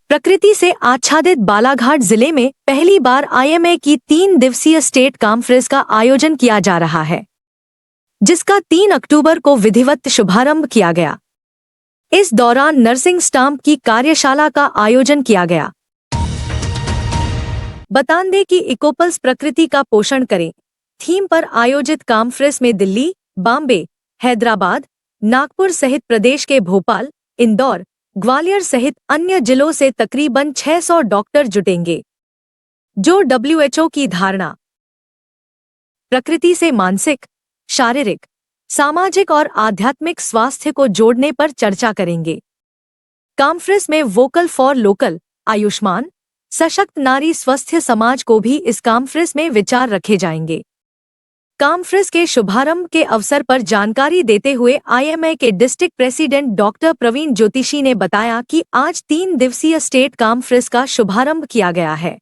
प्रकृति से आच्छादित बालाघाट जिले में पहली बार आईएमए की 3 दिवसीय स्टेट कॉन्फ्रेंस का आयोजन किया जा रहा है, जिसका 3 अक्टूबर को विधिवत शुभारंभ किया गया। इस दौरान नर्सिंग स्टाम्प की कार्यशाला का आयोजन किया गया। बता दें कि इकोपल्स प्रकृति का पोषण करें थीम पर आयोजित कॉन्फ्रेंस में दिल्ली, बॉम्बे, हैदराबाद, नागपुर सहित प्रदेश के भोपाल, इंदौर, ग्वालियर सहित अन्य जिलों से तकरीबन 600 डॉक्टर जुटेंगे, जो WHO की धारणा प्रकृति से मानसिक, शारीरिक, सामाजिक और आध्यात्मिक स्वास्थ्य को जोड़ने पर चर्चा करेंगे। कॉन्फ्रेंस में वोकल फॉर लोकल, आयुष्मान, सशक्त नारी स्वस्थ समाज को भी इस कॉन्फ्रेंस में विचार रखे जाएंगे। कॉन्फ्रेंस के शुभारंभ के अवसर पर जानकारी देते हुए आईएमए के डिस्ट्रिक्ट प्रेसिडेंट डॉक्टर प्रवीण ज्योतिषी ने बताया कि आज 3 दिवसीय स्टेट कॉन्फ्रेंस का शुभारंभ किया गया है,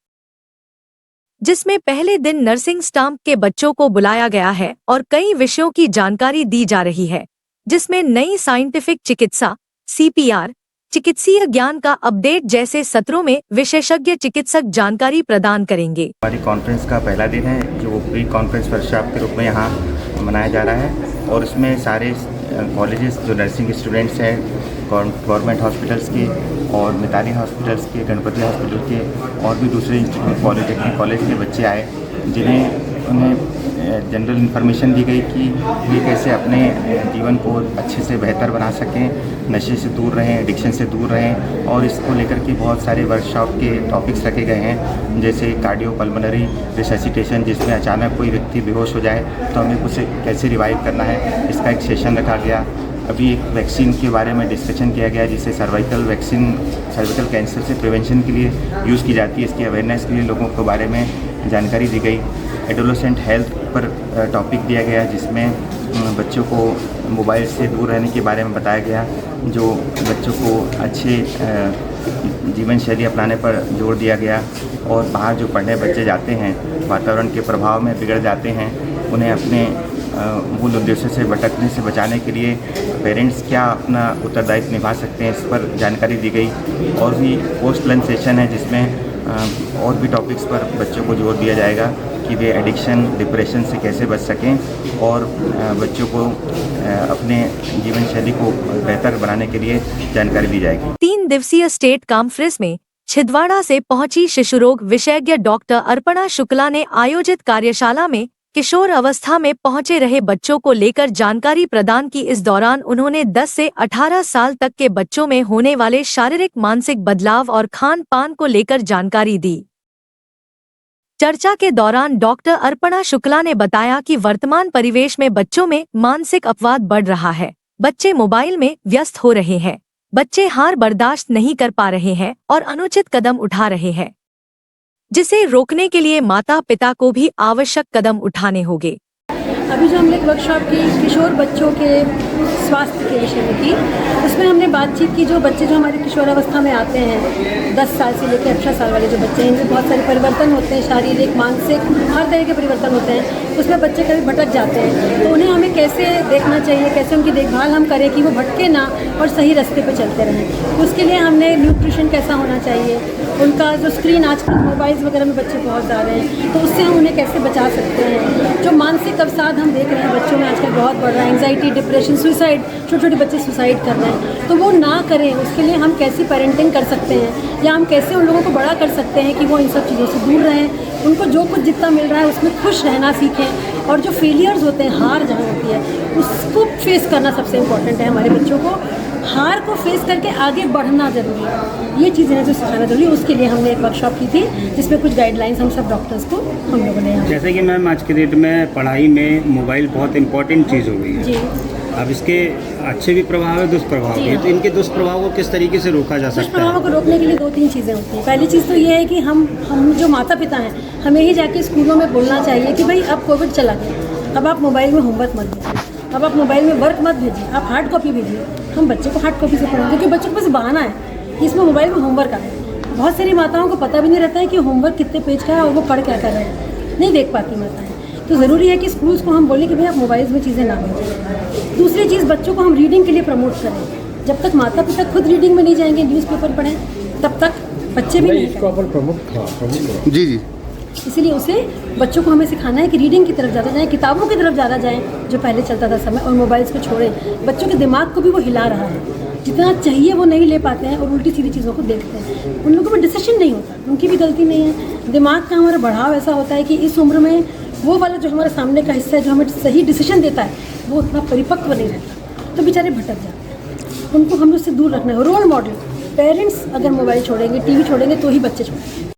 जिसमें पहले दिन नर्सिंग स्टाम्प के बच्चों को बुलाया गया है और कई विषयों की जानकारी दी जा रही है, जिसमें नई साइंटिफिक चिकित्सा, CPR, चिकित्सीय ज्ञान का अपडेट जैसे सत्रों में विशेषज्ञ चिकित्सक जानकारी प्रदान करेंगे। हमारी कॉन्फ्रेंस का पहला दिन है, जो प्री कॉन्फ्रेंस वर्कशॉप के रूप में यहाँ मनाया जा रहा है और इसमें सारे कॉलेजेस जो नर्सिंग स्टूडेंट्स हैं, गवर्नमेंट हॉस्पिटल्स के और मिताली हॉस्पिटल्स के, गणपति हॉस्पिटल के और भी दूसरे इंस्टीट्यूट पॉलिटेक्निक कॉलेज के बच्चे आए, जिन्हें उन्हें जनरल इन्फॉर्मेशन दी गई कि ये कैसे अपने जीवन को अच्छे से बेहतर बना सकें, नशे से दूर रहें, एडिक्शन से दूर रहें। और इसको लेकर के बहुत सारे वर्कशॉप के टॉपिक्स रखे गए हैं, जैसे कार्डियोपल्मोनरी रिससिटेशन, जिसमें अचानक कोई व्यक्ति बेहोश हो जाए तो हमें उसे कैसे रिवाइव करना है, इसका एक सेशन रखा गया। अभी एक वैक्सीन के बारे में डिस्कशन किया गया, जिसे सर्वाइकल वैक्सीन सर्विकल कैंसर से प्रिवेंशन के लिए यूज़ की जाती है, इसकी अवेयरनेस के लिए लोगों के बारे में जानकारी दी गई। एडोलेसेंट हेल्थ पर टॉपिक दिया गया, जिसमें बच्चों को मोबाइल से दूर रहने के बारे में बताया गया, जो बच्चों को अच्छे जीवन शैली अपनाने पर जोर दिया गया। और बाहर जो पढ़ने बच्चे जाते हैं, वातावरण के प्रभाव में बिगड़ जाते हैं, उन्हें अपने मूल उद्देश्य से भटकने से बचाने के लिए पेरेंट्स क्या अपना उत्तरदायित्व निभा सकते हैं, इस पर जानकारी दी गई। और भी पोस्ट लंच सेशन है, जिसमें और भी टॉपिक्स पर बच्चों को जोर दिया जाएगा कि वे एडिक्शन, डिप्रेशन से कैसे बच सकें और बच्चों को अपने जीवन शैली को बेहतर बनाने के लिए जानकारी दी जाएगी। 3 दिवसीय स्टेट कॉन्फ्रेंस में छिंदवाड़ा से पहुंची शिशु रोग विशेषज्ञ डॉक्टर अर्पणा शुक्ला ने आयोजित कार्यशाला में किशोर अवस्था में पहुंचे रहे बच्चों को लेकर जानकारी प्रदान की। इस दौरान उन्होंने 10 से 18 साल तक के बच्चों में होने वाले शारीरिक मानसिक बदलाव और खान पान को लेकर जानकारी दी। चर्चा के दौरान डॉक्टर अर्पणा शुक्ला ने बताया कि वर्तमान परिवेश में बच्चों में मानसिक अपवाद बढ़ रहा है, बच्चे मोबाइल में व्यस्त हो रहे हैं, बच्चे हार बर्दाश्त नहीं कर पा रहे हैं और अनुचित कदम उठा रहे हैं, जिसे रोकने के लिए माता पिता को भी आवश्यक कदम उठाने होंगे। अभी जो हमने एक वर्कशॉप की किशोर बच्चों के स्वास्थ्य के विषय में की, उसमें हमने बातचीत की। जो बच्चे जो हमारे किशोर अवस्था में आते हैं, 10 साल से लेकर 18 साल वाले जो बच्चे हैं, इनमें बहुत सारे परिवर्तन होते हैं, शारीरिक, मानसिक, हर तरह के परिवर्तन होते हैं। उसमें बच्चे कभी भटक जाते हैं, तो उन्हें हमें कैसे देखना चाहिए, कैसे उनकी देखभाल हम करें कि वो भटके ना और सही रास्ते पर चलते रहें। उसके लिए हमने न्यूट्रिशन कैसा होना चाहिए, उनका जो स्क्रीन आजकल मोबाइल्स वगैरह में बच्चे बहुत जा रहे हैं, तो उससे हम उन्हें कैसे बचा सकते हैं। जो मानसिक अवसाद हम देख रहे हैं बच्चों में आजकल बहुत बढ़ रहा है, एंग्जाइटी, डिप्रेशन, सुसाइड, छोटे छोटे बच्चे सुसाइड कर रहे हैं, तो वो ना करें। उसके लिए हम कैसी पेरेंटिंग कर सकते हैं या हम कैसे उन लोगों को बड़ा कर सकते हैं कि वो इन सब चीज़ों से दूर रहें, उनको जो कुछ जितना मिल रहा है उसमें खुश रहना सीखें। और जो फेलियर्स होते हैं, हार जहाँ होती है, उसको फेस करना सबसे इम्पॉर्टेंट है। हमारे बच्चों को हार को फेस करके आगे बढ़ना जरूरी है, ये चीज़ें जो सिखाना जरूरी है। उसके लिए हमने एक वर्कशॉप की थी, जिसमें कुछ गाइडलाइंस हम सब डॉक्टर्स को हम लोगों ने। जैसे कि मैम आज के डेट में पढ़ाई में मोबाइल बहुत इंपॉर्टेंट चीज़ हो गई है जी। अब इसके अच्छे भी प्रभाव है, दुष्प्रभाव भी है, तो इनके दुष्प्रभाव को किस तरीके से रोका जा सकता है? दुष्प्रभाव को रोकने के लिए 2-3 चीज़ें होती हैं। पहली चीज़ तो ये है कि हम जो माता पिता हैं, हमें ही जाके स्कूलों में बोलना चाहिए कि भाई अब कोविड चला गया, अब आप मोबाइल में होमवर्क मत भेजिए, अब आप मोबाइल में वर्क मत भेजिए, आप हार्ड कॉपी भेजिए। हम बच्चे को हार्ड कॉपी से पढ़ाएं, क्योंकि बच्चों के पास बहाना है कि इसमें मोबाइल में होमवर्क आ है। बहुत सारी माताओं को पता भी नहीं रहता है कि होमवर्क कितने पेज का है और वो पढ़ क्या कर रहे हैं, नहीं देख पाती माताएँ। तो ज़रूरी है कि स्कूल्स को हम बोलें कि भाई आप मोबाइल्स में चीज़ें ना भेजें। दूसरी चीज़, बच्चों को हम रीडिंग के लिए प्रमोट करें। जब तक माता पिता खुद रीडिंग में नहीं जाएंगे, न्यूज़पेपर पढ़ें, तब तक बच्चे भी नहीं इसको अपन प्रमुख जी जी इसीलिए उसे बच्चों को हमें सिखाना है कि रीडिंग की तरफ ज़्यादा जाएं, किताबों की तरफ ज़्यादा जाएं, जो पहले चलता था समय, और मोबाइल्स को छोड़ें। बच्चों के दिमाग को भी वो हिला रहा है, जितना चाहिए वो नहीं ले पाते हैं और उल्टी सीधी चीज़ों को देखते हैं। उन लोगों में डिसीजन नहीं होता, उनकी भी गलती नहीं है। दिमाग का हमारा बढ़ाव ऐसा होता है कि इस उम्र में वो वाला जो हमारे सामने का हिस्सा है जो हमें सही डिसीजन देता है वो उतना परिपक्व नहीं रहता, तो बेचारे भटक जाते हैं। उनको हमें उससे दूर रखना है। रोल मॉडल पेरेंट्स अगर मोबाइल छोड़ेंगे, टीवी छोड़ेंगे तो ही बच्चे छोड़ेंगे।